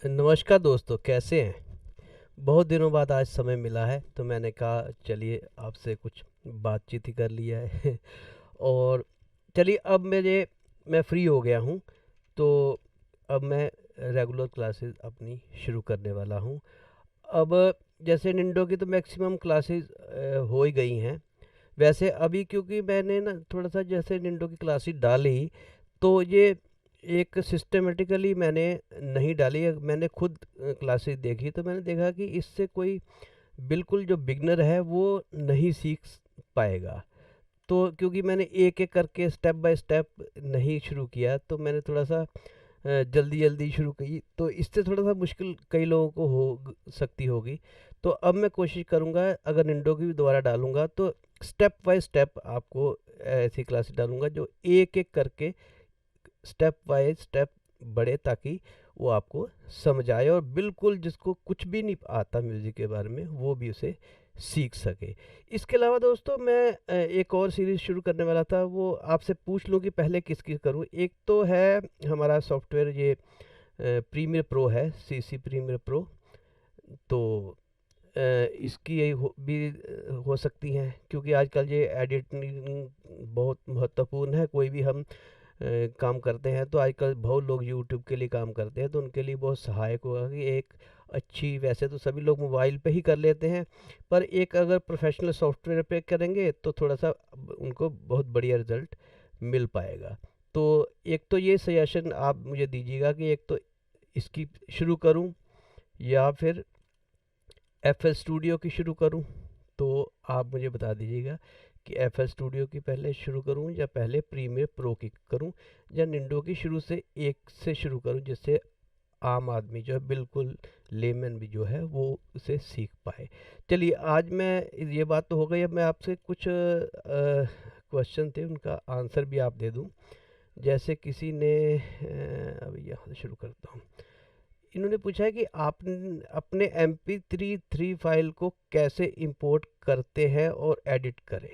नमस्कार दोस्तों, कैसे हैं? बहुत दिनों बाद आज समय मिला है तो मैंने कहा चलिए आपसे कुछ बातचीत ही कर लिया है। और चलिए अब मैं फ्री हो गया हूँ, तो अब मैं रेगुलर क्लासेस अपनी शुरू करने वाला हूँ। अब जैसे निंडो की तो मैक्सिमम क्लासेस हो ही गई हैं। वैसे अभी क्योंकि मैंने ना थोड़ा सा जैसे निंडो की क्लासेस डाली, तो ये एक सिस्टमेटिकली मैंने नहीं डाली है। मैंने खुद क्लासेस देखी तो मैंने देखा कि इससे कोई बिल्कुल जो बिगनर है वो नहीं सीख पाएगा। तो क्योंकि मैंने एक एक करके स्टेप बाय स्टेप नहीं शुरू किया, तो मैंने थोड़ा सा जल्दी जल्दी शुरू की, तो इससे थोड़ा सा मुश्किल कई लोगों को हो सकती होगी। तो अब मैं कोशिश करूँगा, अगर निंडो की भी दोबारा डालूँगा तो स्टेप बाय स्टेप आपको ऐसी क्लासेस डालूँगा जो एक एक करके स्टेप बाय स्टेप बढ़े, ताकि वो आपको समझ आए और बिल्कुल जिसको कुछ भी नहीं आता म्यूज़िक के बारे में वो भी उसे सीख सके। इसके अलावा दोस्तों मैं एक और सीरीज़ शुरू करने वाला था, वो आपसे पूछ लूँ कि पहले किसकी करूँ। एक तो है हमारा सॉफ्टवेयर, ये प्रीमियर प्रो है, सीसी प्रीमियर प्रो। तो इसकी यही हो सकती हैं, क्योंकि आजकल ये एडिटिंग बहुत महत्वपूर्ण है। कोई भी हम काम करते हैं तो आजकल बहुत लोग यूट्यूब के लिए काम करते हैं, तो उनके लिए बहुत सहायक होगा कि एक अच्छी, वैसे तो सभी लोग मोबाइल पे ही कर लेते हैं, पर एक अगर प्रोफेशनल सॉफ्टवेयर पे करेंगे तो थोड़ा सा उनको बहुत बढ़िया रिजल्ट मिल पाएगा। तो एक तो ये सजेशन आप मुझे दीजिएगा कि एक तो इसकी शुरू करूं या फिर एफ एल स्टूडियो की शुरू करूं। तो आप मुझे बता दीजिएगा कि एफ एल स्टूडियो की पहले शुरू करूं या पहले प्रीमियर प्रो की करूं, या निंडो की शुरू से एक से शुरू करूं, जिससे आम आदमी जो है, बिल्कुल लेमन भी जो है वो उसे सीख पाए। चलिए आज मैं, ये बात तो हो गई, अब मैं आपसे कुछ क्वेश्चन थे उनका आंसर भी आप दे दूं। जैसे किसी ने अभी यहाँ से शुरू करता हूँ। इन्होंने पूछा है कि आप अपने एम पी थ्री फाइल को कैसे इंपोर्ट करते हैं और एडिट करें।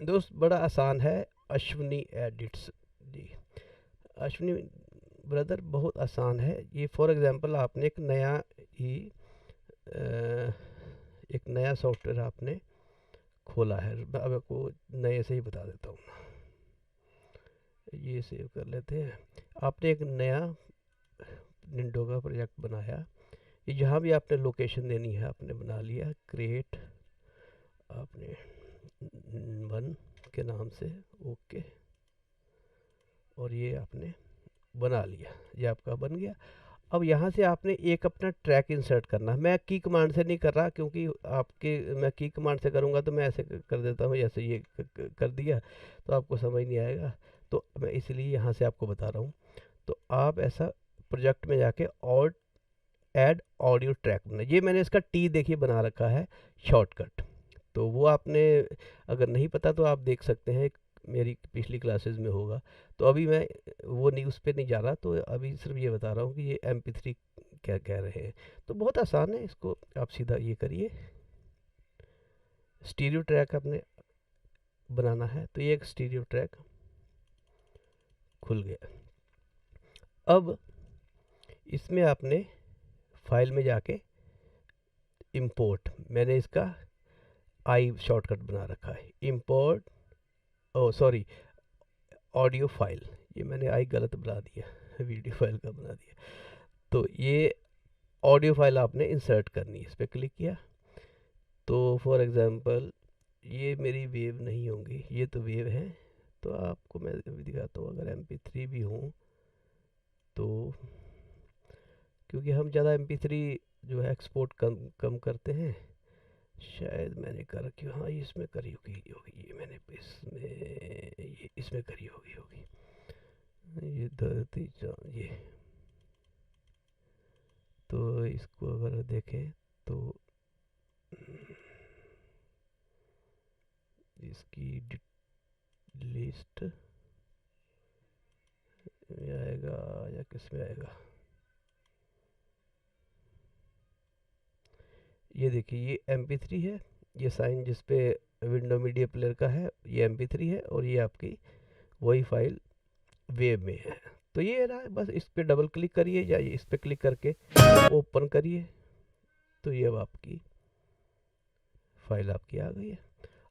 दोस्त बड़ा आसान है, अश्विनी एडिट्स जी। अश्विनी ब्रदर बहुत आसान है ये। फॉर एग्जांपल आपने एक नया ही अ, एक नया सॉफ्टवेयर आपने खोला है। अब आपको नए से ही बता देता हूँ, ये सेव कर लेते हैं। आपने एक नया निंडो का प्रोजेक्ट बनाया, ये जहाँ भी आपने लोकेशन देनी है आपने बना लिया, क्रिएट आपने वन के नाम से, ओके, और ये आपने बना लिया, ये आपका बन गया। अब यहाँ से आपने एक अपना ट्रैक इंसर्ट करना है। मैं की कमांड से नहीं कर रहा, क्योंकि आपके, मैं की कमांड से करूँगा तो मैं ऐसे कर देता हूँ, जैसे ये कर दिया तो आपको समझ नहीं आएगा, तो मैं इसलिए यहाँ से आपको बता रहा हूँ। तो आप ऐसा प्रोजेक्ट में जाके और ऐड ऑडियो ट्रैक बना, ये मैंने इसका टी देखिए बना रखा है शॉर्टकट। तो वो आपने अगर नहीं पता तो आप देख सकते हैं, मेरी पिछली क्लासेस में होगा। तो अभी मैं वो न्यूज़ पे नहीं जा रहा, तो अभी सिर्फ ये बता रहा हूँ कि ये एम पी थ्री क्या कह रहे हैं। तो बहुत आसान है, इसको आप सीधा ये करिए, स्टीरियो ट्रैक आपने बनाना है, तो ये एक स्टीरियो ट्रैक खुल गया। अब इसमें आपने फाइल में जाके इंपोर्ट, मैंने इसका आई शॉर्टकट बना रखा है, इंपोर्ट, ओ सॉरी, ऑडियो फाइल, ये मैंने आई गलत बना दिया, वीडियो फाइल का बना दिया। तो ये ऑडियो फाइल आपने इंसर्ट करनी है, इस पर क्लिक किया। तो फॉर एग्जांपल ये मेरी वेव नहीं होंगी, ये तो वेव है। तो आपको मैं अभी दिखाता हूँ, अगर MP3 भी हूँ तो, क्योंकि हम ज़्यादा MP3 जो है एक्सपोर्ट कम कम करते हैं, शायद मैंने कर रखी, हाँ ये इसमें करी होगी, ये मैंने इसमें, ये इसमें करी होगी, ये धरती ये। तो इसको अगर देखें तो इसकी लिस्ट में आएगा या किस में आएगा, ये देखिए ये MP3 है, ये साइन जिस पे विंडो मीडिया प्लेयर का है ये MP3 है, और ये आपकी वही फाइल वेब में है। तो ये रहा है, बस इस पे डबल क्लिक करिए या इस पे क्लिक करके ओपन करिए, तो ये अब आपकी फाइल आपकी आ गई है।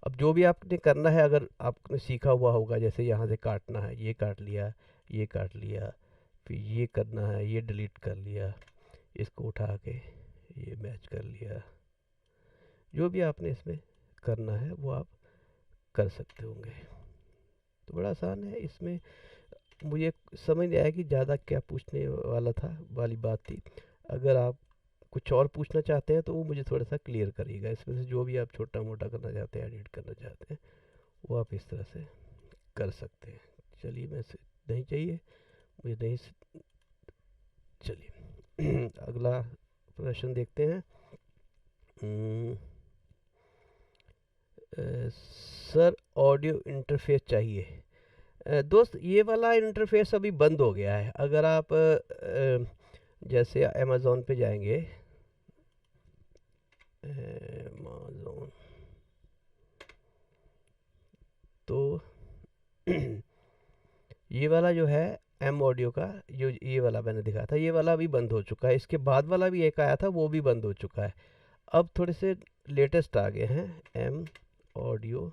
अब जो भी आपने करना है, अगर आपने सीखा हुआ होगा, जैसे यहाँ से काटना है, ये काट लिया, ये काट लिया, फिर ये करना है, ये डिलीट कर लिया, इसको उठा के ये मैच कर लिया, जो भी आपने इसमें करना है वो आप कर सकते होंगे। तो बड़ा आसान है। इसमें मुझे समझ नहीं आया कि ज़्यादा क्या पूछने वाला था, वाली बात थी। अगर आप कुछ और पूछना चाहते हैं तो वो मुझे थोड़ा सा क्लियर करिएगा। इसमें से जो भी आप छोटा मोटा करना चाहते हैं, एडिट करना चाहते हैं, वो आप इस तरह से कर सकते हैं। चलिए, मैं नहीं चाहिए मुझे, नहीं। चलिए अगला प्रश्न देखते हैं। सर, ऑडियो इंटरफेस चाहिए। दोस्त, ये वाला इंटरफेस अभी बंद हो गया है। अगर आप जैसे अमेज़ॉन पे जाएंगे, अमेज़ॉन, तो ये वाला जो है एम ऑडियो का, जो ये वाला मैंने दिखाया था, ये वाला भी बंद हो चुका है। इसके बाद वाला भी एक आया था, वो भी बंद हो चुका है। अब थोड़े से लेटेस्ट आ गए हैं, एम ऑडियो।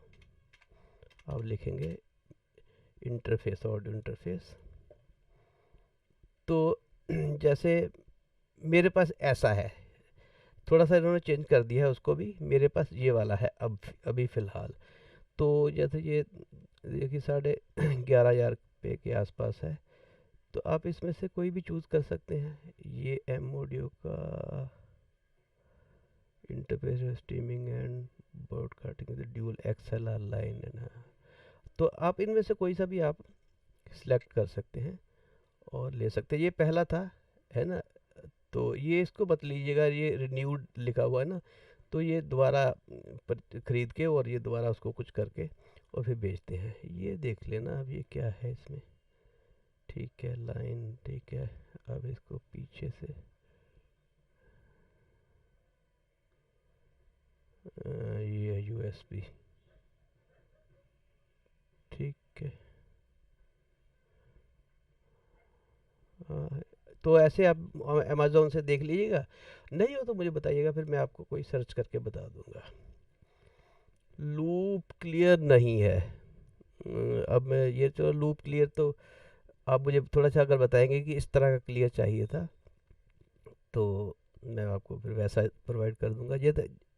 अब लिखेंगे इंटरफेस, ऑडियो इंटरफेस। तो जैसे मेरे पास ऐसा है, थोड़ा सा इन्होंने चेंज कर दिया है उसको भी। मेरे पास ये वाला है अब, अभी फ़िलहाल। तो जैसे ये देखिए 11,500 रुपये के आसपास है। तो आप इसमें से कोई भी चूज़ कर सकते हैं। ये एम ऑडियो का interface streaming and broadcasting dual XLR line है ना। तो आप इनमें से कोई सा भी आप सिलेक्ट कर सकते हैं और ले सकते हैं। ये पहला था, है ना। तो ये इसको मत लीजिएगा, ये रिन्यूड लिखा हुआ है ना, तो ये दोबारा ख़रीद के और ये दोबारा उसको कुछ करके और फिर बेचते हैं। ये देख लेना अब ये क्या है इसमें। ठीक है, लाइन ठीक है। अब इसको पीछे से ये USB, ठीक है। तो ऐसे आप अमेज़ॉन से देख लीजिएगा, नहीं हो तो मुझे बताइएगा, फिर मैं आपको कोई सर्च करके बता दूंगा। लूप क्लियर नहीं है। अब मैं ये जो लूप क्लियर, तो आप मुझे थोड़ा सा अगर बताएंगे कि इस तरह का क्लियर चाहिए था, तो मैं आपको फिर वैसा प्रोवाइड कर दूंगा। ये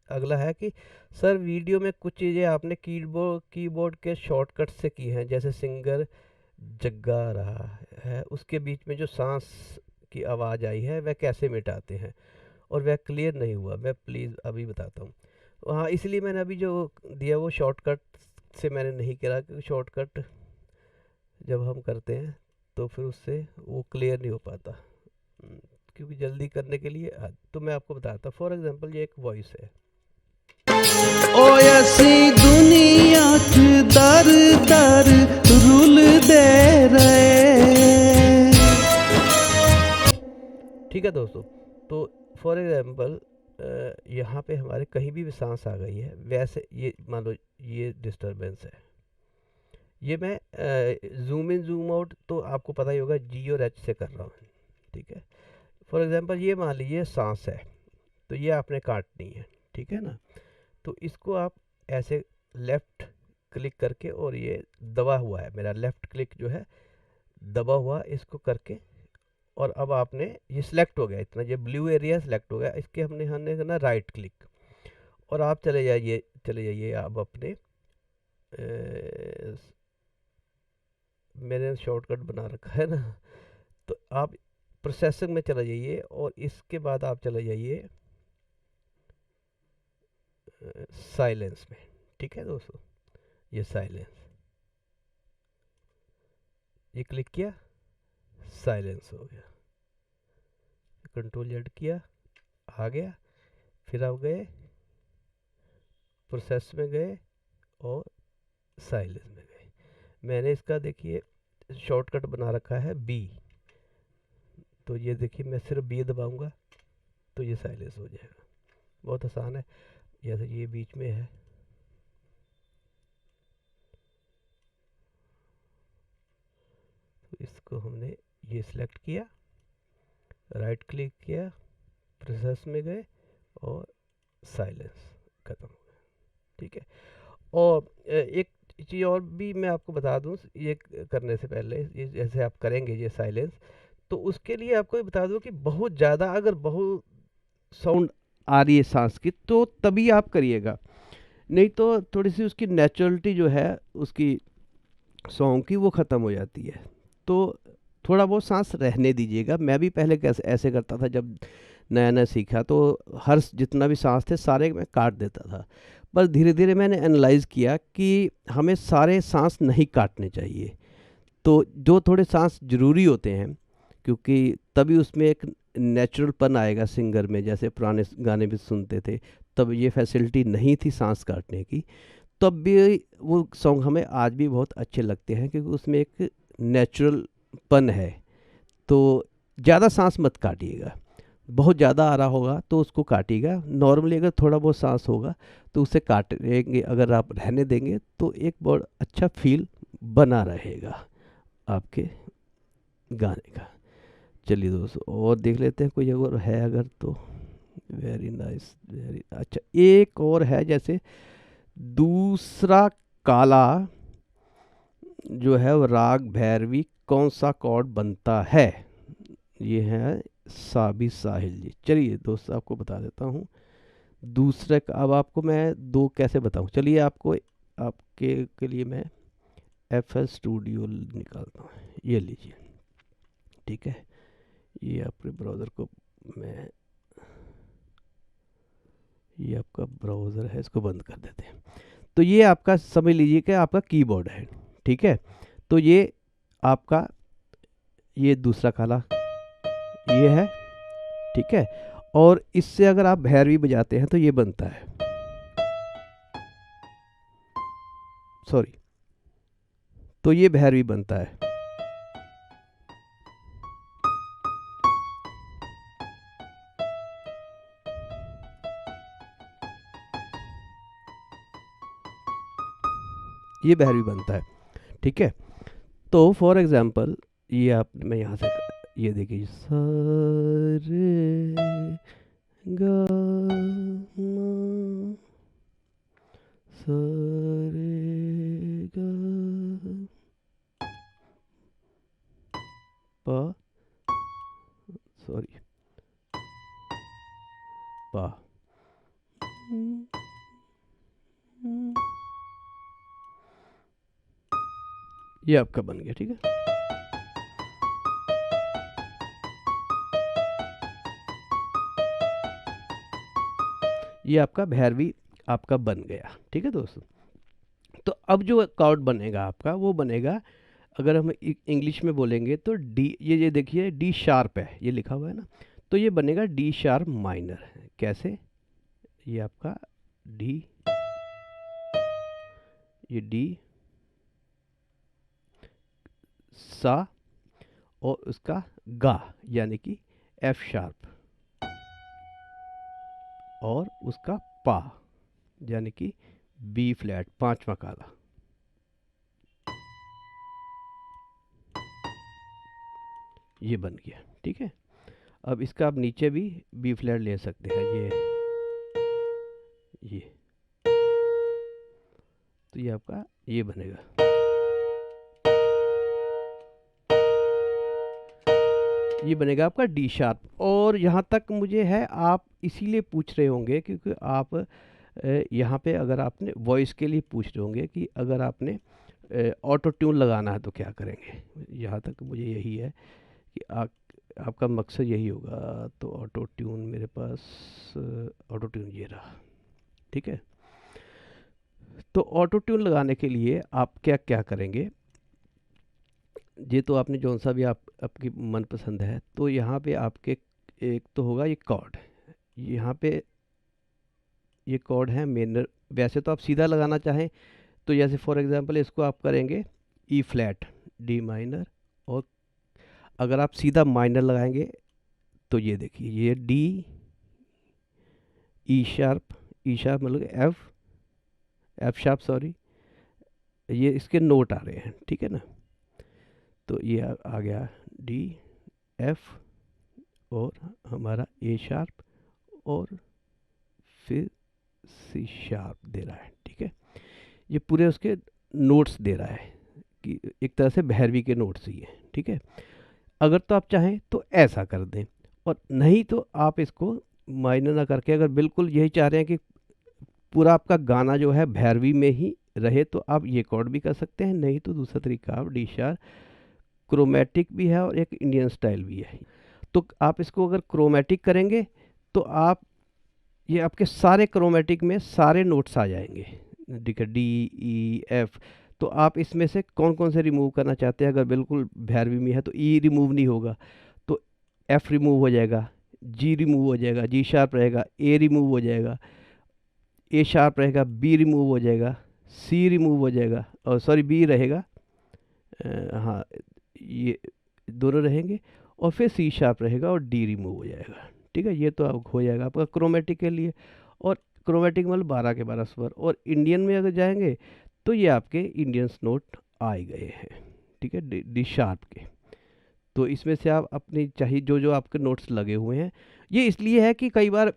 अगला है कि सर, वीडियो में कुछ चीज़ें आपने कीबोर्ड के शॉर्टकट से की हैं, जैसे सिंगर जग्गा रहा है, उसके बीच में जो सांस की आवाज़ आई है वह कैसे मिटाते हैं, और वह क्लियर नहीं हुआ। मैं प्लीज़ अभी बताता हूँ। हाँ, इसलिए मैंने अभी जो दिया वो शॉर्टकट से मैंने नहीं करा, क्योंकि शॉर्टकट जब हम करते हैं तो फिर उससे वो क्लियर नहीं हो पाता। क्योंकि जल्दी करने के लिए तो मैं आपको बताता हूँ। फॉर एग्जांपल, ये एक वॉइस है। ओ ऐसी दुनिया च दर दर रुल दे रहे। ठीक है दोस्तों, तो फॉर एग्जांपल यहाँ पे हमारे कहीं भी सांस आ गई है, वैसे ये मान लो ये डिस्टरबेंस है। ये मैं जूम इन जूम आउट तो आपको पता ही होगा, G और H से कर रहा हूँ, ठीक है। फॉर एग्जांपल, ये मान लीजिए सांस है, तो ये आपने काटनी है, ठीक है ना। तो इसको आप ऐसे लेफ़्ट क्लिक करके, और ये दबा हुआ है मेरा लेफ़्ट क्लिक जो है दबा हुआ, इसको करके, और अब आपने ये सिलेक्ट हो गया, इतना ये ब्लू एरिया सिलेक्ट हो गया, इसके हमने करना राइट क्लिक, और आप चले जाइए आप अपने मैंने शॉर्टकट बना रखा है ना, तो आप प्रोसेसिंग में चले जाइए, और इसके बाद आप चले जाइए साइलेंस में। ठीक है दोस्तों, ये साइलेंस, ये क्लिक किया, साइलेंस हो गया। कंट्रोल Z किया, आ गया। फिर आप गए प्रोसेस में गए और साइलेंस में गए। मैंने इसका देखिए शॉर्टकट बना रखा है B, तो ये देखिए मैं सिर्फ B दबाऊंगा तो ये साइलेंस हो जाएगा। बहुत आसान है। जैसे ये बीच में है, तो इसको हमने ये सिलेक्ट किया, राइट क्लिक किया, प्रोसेस में गए और साइलेंस खत्म हो गया। ठीक है। और एक चीज़ और भी मैं आपको बता दूं, ये करने से पहले, ये जैसे आप करेंगे ये साइलेंस, तो उसके लिए आपको ये बता दूं कि बहुत ज़्यादा अगर बहुत साउंड आ रही है सांस की तो तभी आप करिएगा, नहीं तो थोड़ी सी उसकी नेचुरलिटी जो है उसकी सॉन्ग की वो ख़त्म हो जाती है। तो थोड़ा बहुत सांस रहने दीजिएगा। मैं भी पहले कैसे ऐसे करता था, जब नया नया सीखा तो हर जितना भी सांस थे सारे मैं काट देता था। पर धीरे धीरे मैंने एनालाइज किया कि हमें सारे सांस नहीं काटने चाहिए। तो जो थोड़े सांस ज़रूरी होते हैं, क्योंकि तभी उसमें एक नेचुरलपन आएगा सिंगर में। जैसे पुराने गाने भी सुनते थे तब ये फैसिलिटी नहीं थी सांस काटने की, तब भी वो सॉन्ग हमें आज भी बहुत अच्छे लगते हैं, क्योंकि उसमें एक नेचुरलपन है। तो ज़्यादा सांस मत काटिएगा। बहुत ज़्यादा आ रहा होगा तो उसको काटिएगा। नॉर्मली अगर थोड़ा बहुत सांस होगा तो उसे काटेंगे, अगर आप रहने देंगे तो एक बहुत अच्छा फील बना रहेगा आपके गाने का। चलिए दोस्तों, और देख लेते हैं कोई अगर है अगर तो। वेरी नाइस, वेरी अच्छा। एक और है, जैसे दूसरा काला जो है वो राग भैरवी कौन सा कॉर्ड बनता है। ये है साबी साहिल जी। चलिए दोस्तों, आपको बता देता हूँ दूसरे का। अब आपको मैं दो कैसे बताऊँ, चलिए आपको आपके के लिए मैं FL स्टूडियो निकालता हूँ। ये लीजिए, ठीक है। ये आपके ब्राउज़र को मैं, ये आपका ब्राउज़र है, इसको बंद कर देते हैं। तो ये आपका समझ लीजिए कि आपका कीबोर्ड है, ठीक है। तो ये आपका, ये दूसरा काला ये है, ठीक है। और इससे अगर आप भैरवी बजाते हैं तो ये बनता है, सॉरी, तो ये भैरवी बनता है। ये भैरवी बनता है, ठीक है। तो फॉर एग्जांपल ये आप, मैं यहाँ से, ये देखिए, सा रे गा मा सा रे गा पा, सॉरी, पा, ये आपका बन गया, ठीक है। ये आपका भैरवी आपका बन गया, ठीक है दोस्तों। तो अब जो कॉर्ड बनेगा आपका वो बनेगा, अगर हम इंग्लिश में बोलेंगे तो डी, ये देखिए डी शार्प है, ये लिखा हुआ है ना, तो ये बनेगा डी शार्प माइनर। कैसे, ये आपका डी, ये डी, सा, और उसका गा यानी कि एफ शार्प, और उसका पा यानी कि बी फ्लैट, पांचवा काला। ये बन गया, ठीक है। अब इसका आप नीचे भी बी फ्लैट ले सकते हैं, ये तो ये आपका ये बनेगा। ये बनेगा आपका डी शार्प। और यहाँ तक मुझे है, आप इसीलिए पूछ रहे होंगे क्योंकि आप यहाँ पे अगर आपने वॉइस के लिए पूछ रहे होंगे कि अगर आपने ऑटो ट्यून लगाना है तो क्या करेंगे। यहाँ तक मुझे यही है कि आपका मकसद यही होगा। तो ऑटो ट्यून मेरे पास, ऑटो ट्यून ये रहा, ठीक है। तो ऑटो ट्यून लगाने के लिए आप क्या क्या करेंगे, ये तो आपने जौन सा भी आपकी मनपसंद है, तो यहाँ पे आपके एक तो होगा ये कॉर्ड, यहाँ पे ये कॉर्ड है मेनर। वैसे तो आप सीधा लगाना चाहें तो जैसे फॉर एग्जांपल इसको आप करेंगे ई फ्लैट, डी माइनर, और अगर आप सीधा माइनर लगाएंगे तो ये देखिए ये D, E sharp, E sharp मतलब एफ शार्प, सॉरी, ये इसके नोट आ रहे हैं, ठीक है ना। तो ये आ गया डी एफ और हमारा ए शार्प और फिर सी शार्प दे रहा है। ठीक है, ये पूरे उसके नोट्स दे रहा है कि एक तरह से भैरवी के नोट्स ही है। ठीक है, अगर तो आप चाहें तो ऐसा कर दें, और नहीं तो आप इसको माइनर ना करके, अगर बिल्कुल यही चाह रहे हैं कि पूरा आपका गाना जो है भैरवी में ही रहे, तो आप ये कॉर्ड भी कर सकते हैं। नहीं तो दूसरा तरीका आप डी शार्प, क्रोमेटिक भी है और एक इंडियन स्टाइल भी है। तो आप इसको अगर क्रोमेटिक करेंगे तो आप ये आपके सारे क्रोमेटिक में सारे नोट्स आ जाएंगे। ठीक है, डी ई एफ। तो आप इसमें से कौन कौन से रिमूव करना चाहते हैं? अगर बिल्कुल भैरवी में है तो ई रिमूव नहीं होगा, तो एफ रिमूव हो जाएगा, जी रिमूव हो जाएगा, जी शार्प रहेगा, ए रिमूव हो जाएगा, ए शार्प रहेगा, बी रिमूव हो जाएगा, सी रिमूव हो जाएगा, और सॉरी बी रहेगा, हाँ ये दोनों रहेंगे, और फिर सी शार्प रहेगा और डी रिमूव हो जाएगा। ठीक है, ये तो अब हो जाएगा आपका क्रोमेटिक के लिए। और क्रोमेटिक मतलब 12 के 12 स्वर। और इंडियन में अगर जाएंगे तो ये आपके इंडियंस नोट आए गए हैं। ठीक है, डी शार्प के। तो इसमें से आप अपनी चाहिए जो जो आपके नोट्स लगे हुए हैं। ये इसलिए है कि कई बार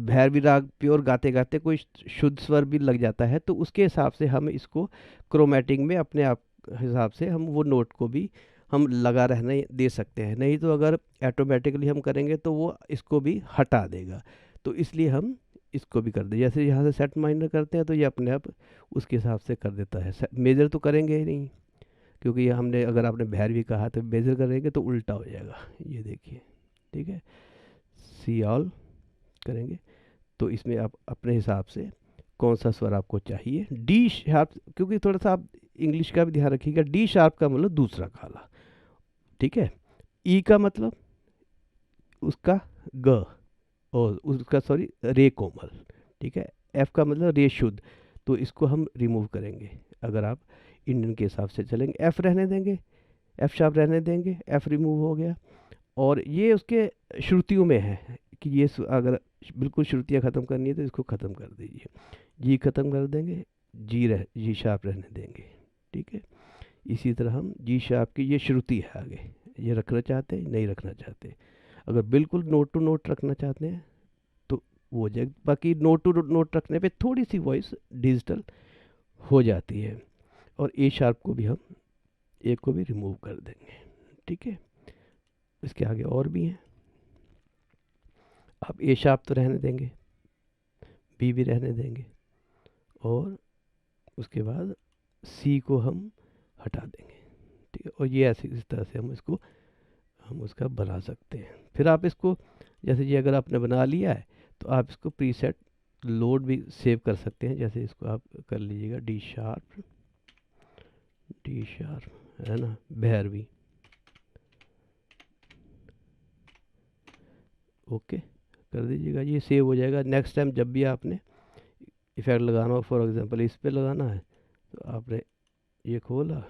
भैरवी राग प्योर गाते गाते कोई शुद्ध स्वर भी लग जाता है, तो उसके हिसाब से हम इसको क्रोमेटिक में अपने आप हिसाब से हम वो नोट को भी हम लगा रहने दे सकते हैं। नहीं तो अगर ऑटोमेटिकली हम करेंगे तो वो इसको भी हटा देगा। तो इसलिए हम इसको भी कर दें। जैसे यहाँ से सेट माइनर करते हैं तो ये अपने आप उसके हिसाब से कर देता है। मेजर तो करेंगे ही नहीं, क्योंकि ये हमने अगर आपने भैरवी कहा तो मेजर करेंगे तो उल्टा हो जाएगा। ये देखिए, ठीक है, सी ऑल करेंगे तो इसमें आप अपने हिसाब से कौन सा स्वर आपको चाहिए। डी शार्प, क्योंकि थोड़ा सा आप इंग्लिश का भी ध्यान रखिएगा, डी शार्प का मतलब दूसरा काला। ठीक है, ई का मतलब उसका ग, और उसका सॉरी रे कोमल। ठीक है, एफ का मतलब रे शुद्ध, तो इसको हम रिमूव करेंगे। अगर आप इंडियन के हिसाब से चलेंगे, एफ रहने देंगे, एफ शार्प रहने देंगे, एफ रिमूव हो गया। और ये उसके श्रुतियों में है कि ये अगर बिल्कुल श्रुतियाँ ख़त्म करनी है तो इसको ख़त्म कर दीजिए, जी ख़त्म कर देंगे, जी शार्प रहने देंगे। ठीक है, इसी तरह हम जी शार्प की ये श्रुति है, आगे ये रखना चाहते हैं नहीं रखना चाहते। अगर बिल्कुल नोट टू नोट रखना चाहते हैं तो वो जगह, बाकी नोट टू नोट रखने पे थोड़ी सी वॉइस डिजिटल हो जाती है। और ए शार्प को भी हम एक को भी रिमूव कर देंगे। ठीक है, इसके आगे और भी हैं। आप ए शार्प तो रहने देंगे, बी भी रहने देंगे, और उसके बाद सी को हम हटा देंगे। ठीक है, और ये ऐसे इस तरह से हम उसका बना सकते हैं। फिर आप इसको, जैसे ये अगर आपने बना लिया है तो आप इसको प्रीसेट लोड भी सेव कर सकते हैं। जैसे इसको आप कर लीजिएगा डी शार्प है ना, भैरवी। ओके कर दीजिएगा, ये सेव हो जाएगा। नेक्स्ट टाइम जब भी आपने इफेक्ट लगाना हो, फॉर एग्जांपल इस पे लगाना है, तो आपने ये खोला,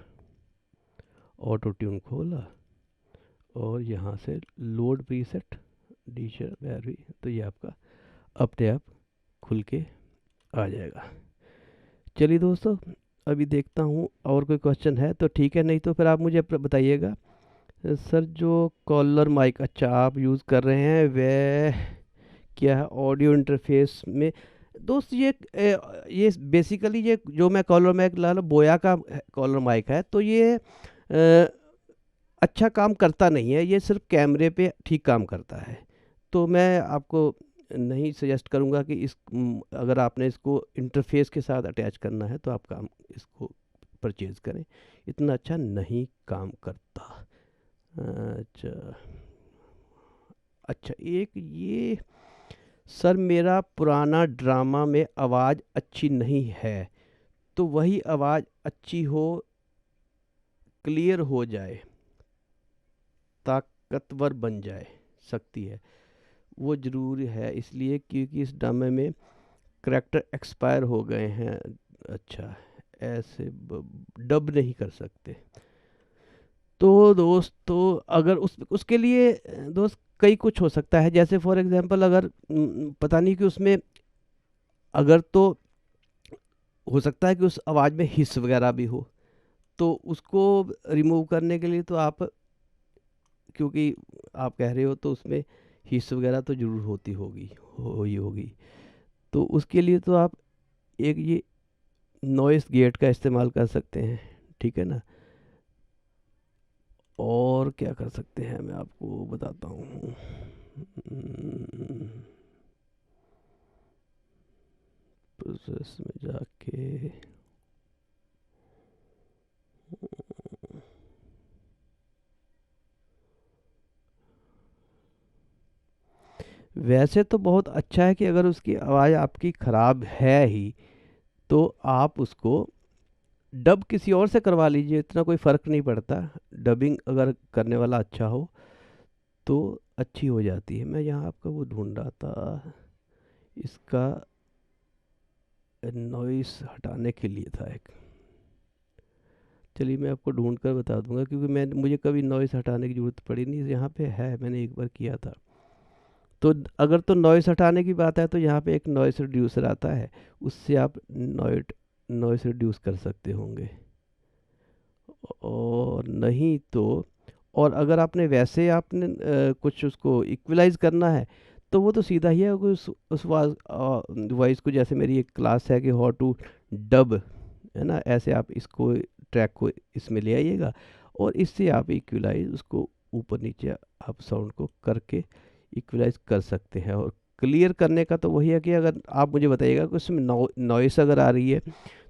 ऑटो ट्यून खोला, और यहाँ से load preset D sharp Bhairavi, तो ये आपका अपने आप खुल के आ जाएगा। चलिए दोस्तों, अभी देखता हूँ और कोई क्वेश्चन है तो ठीक है, नहीं तो फिर आप मुझे बताइएगा। सर जो कॉलर माइक अच्छा आप यूज़ कर रहे हैं वह क्या है ऑडियो इंटरफेस में? दोस्त ये बेसिकली ये जो मैं कॉलर माइक ला लो, बोया का कॉलर माइक है, तो ये अच्छा काम करता नहीं है। ये सिर्फ कैमरे पे ठीक काम करता है। तो मैं आपको नहीं सजेस्ट करूँगा कि अगर आपने इसको इंटरफेस के साथ अटैच करना है तो आप इसको परचेज करें, इतना अच्छा नहीं काम करता। अच्छा एक ये, सर मेरा पुराना ड्रामा में आवाज़ अच्छी नहीं है, तो वही आवाज़ अच्छी हो, क्लियर हो जाए, ताकतवर बन जाए सकती है। वो ज़रूरी है इसलिए क्योंकि इस ड्रामे में करैक्टर एक्सपायर हो गए हैं। अच्छा, ऐसे डब नहीं कर सकते। तो दोस्तों अगर उसके लिए दोस्त कई कुछ हो सकता है। जैसे फॉर एग्जांपल अगर पता नहीं कि उसमें अगर तो हो सकता है कि उस आवाज़ में हिस्स वगैरह भी हो, तो उसको रिमूव करने के लिए तो आप, क्योंकि आप कह रहे हो तो उसमें हिस्स वगैरह तो ज़रूर होती होगी, हो ही होगी। तो उसके लिए तो आप एक ये नॉइस गेट का इस्तेमाल कर सकते हैं, ठीक है ना। और क्या कर सकते हैं मैं आपको बताता हूँ। प्रोसेस में जाके वैसे तो बहुत अच्छा है कि अगर उसकी आवाज़ आपकी ख़राब है ही तो आप उसको डब किसी और से करवा लीजिए, इतना कोई फ़र्क नहीं पड़ता। डबिंग अगर करने वाला अच्छा हो तो अच्छी हो जाती है। मैं यहाँ आपका वो ढूंढ रहा था, इसका नॉइस हटाने के लिए था एक। चलिए मैं आपको ढूंढ कर बता दूंगा, क्योंकि मुझे कभी नॉइस हटाने की ज़रूरत पड़ी नहीं। यहाँ पे है, मैंने एक बार किया था। तो अगर तो नॉइस हटाने की बात है तो यहाँ पे एक नॉइस रिड्यूसर आता है, उससे आप नॉइस रिड्यूस कर सकते होंगे। और नहीं तो, और अगर आपने वैसे आपने कुछ उसको इक्वलाइज करना है तो वो तो सीधा ही है, उस वॉइस को, जैसे मेरी एक क्लास है कि हाउ टू डब, है ना, ऐसे आप इसको ट्रैक को इसमें ले आइएगा और इससे आप इक्वलाइज उसको ऊपर नीचे आप साउंड को करके इक्वलाइज कर सकते हैं। और क्लियर करने का तो वही है कि अगर आप मुझे बताइएगा कि उसमें नॉइस अगर आ रही है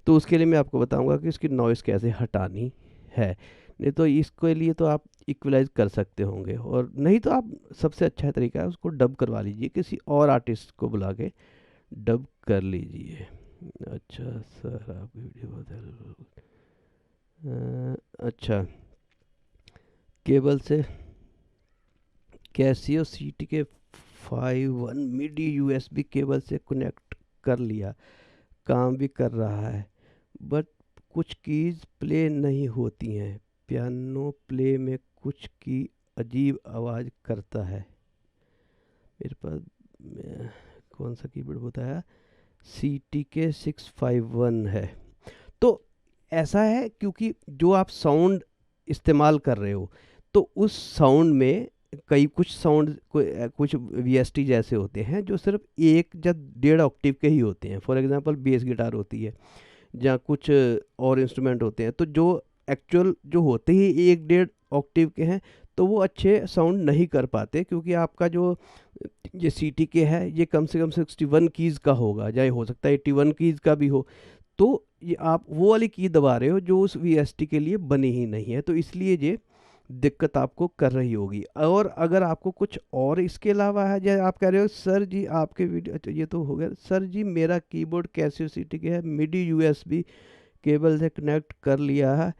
तो उसके लिए मैं आपको बताऊंगा कि उसकी नॉइस कैसे हटानी है। नहीं तो इसके लिए तो आप इक्वलाइज कर सकते होंगे, और नहीं तो आप, सबसे अच्छा तरीका है उसको डब करवा लीजिए, किसी और आर्टिस्ट को बुला के डब कर लीजिए। अच्छा सर, आप वीडियो बता, अच्छा, केबल से कैसियो सीटी के 5.1 मिडी यूएसबी केबल से कनेक्ट कर लिया, काम भी कर रहा है, बट कुछ कीज प्ले नहीं होती हैं। पियानो प्ले में कुछ की अजीब आवाज़ करता है। मेरे पास कौन सा कीबोर्ड बताया, सी टी के 651 है। तो ऐसा है, क्योंकि जो आप साउंड इस्तेमाल कर रहे हो तो उस साउंड में कई कुछ साउंड कुछ वीएसटी जैसे होते हैं जो सिर्फ 1 या 1.5 ऑक्टेव के ही होते हैं। फॉर एग्जांपल बेस गिटार होती है या कुछ और इंस्ट्रूमेंट होते हैं, तो जो एक्चुअल जो होते ही 1-1.5 ऑक्टेव के हैं तो वो अच्छे साउंड नहीं कर पाते, क्योंकि आपका जो ये सी टी के है ये कम से कम 61 कीज़ का होगा, या हो सकता है 81 कीज़ का भी हो। तो ये आप वो वाली की दबा रहे हो जो उस वीएसटी के लिए बनी ही नहीं है, तो इसलिए ये दिक्कत आपको कर रही होगी। और अगर आपको कुछ और इसके अलावा है, जैसे आप कह रहे हो सर जी आपके वीडियो, अच्छा ये तो हो गया। सर जी मेरा कीबोर्ड कैसियो सीटी के है, मिडी यूएसबी केबल से कनेक्ट कर लिया है,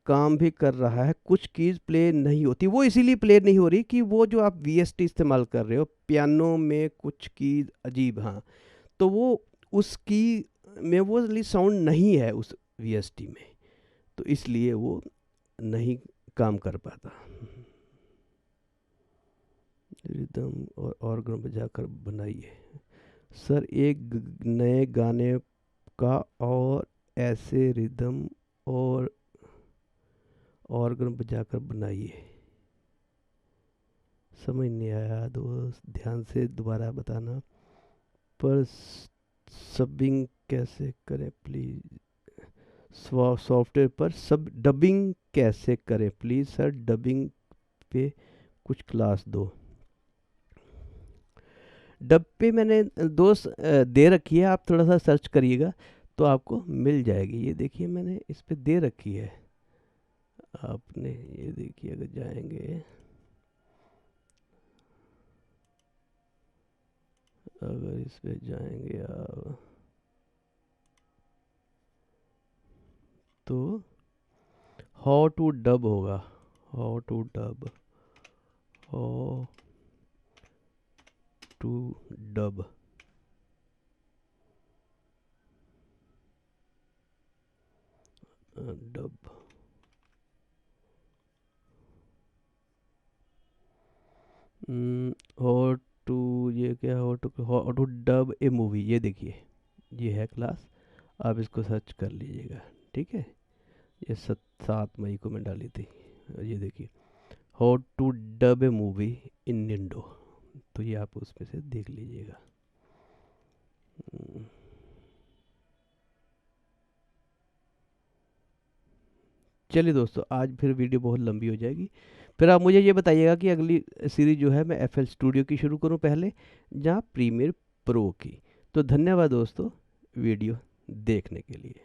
काम भी कर रहा है, कुछ कीज़ प्ले नहीं होती। वो इसीलिए प्ले नहीं हो रही कि वो जो आप वीएसटी इस्तेमाल कर रहे हो पियानो में कुछ कीज़ अजीब, हाँ, तो वो उस की में वो वाली साउंड नहीं है उस वीएसटी में, तो इसलिए वो नहीं काम कर पाता। रिदम और ऑर्गन बजाकर बनाइए सर एक नए गाने का, और ऐसे रिदम और ऑर्गन बजाकर बनाइए। समझ नहीं आया दोस्त, ध्यान से दोबारा बताना। पर सबिंग कैसे करें प्लीज़, सॉफ्टवेयर पर सब डबिंग कैसे करें प्लीज़ सर, डबिंग पे कुछ क्लास दो। डब पे मैंने दोस्त दे रखी है, आप थोड़ा सा सर्च करिएगा तो आपको मिल जाएगी। ये देखिए मैंने इस पे दे रखी है, आपने ये देखिए, अगर जाएंगे, अगर इस पे जाएंगे आप तो हाउ टू डब होगा, how to dub, how to dub, dub, how to, ये क्या, how to dub a movie, ये देखिए ये है क्लास, आप इसको सर्च कर लीजिएगा, ठीक है। ये 7 मई को मैं डाली थी। ये देखिए, how to dub a movie in Indo, तो ये आप उसमें से देख लीजिएगा। चलिए दोस्तों, आज फिर वीडियो बहुत लंबी हो जाएगी। फिर आप मुझे ये बताइएगा कि अगली सीरीज जो है मैं एफ एल स्टूडियो की शुरू करूं पहले, जहां प्रीमियर प्रो की। तो धन्यवाद दोस्तों वीडियो देखने के लिए।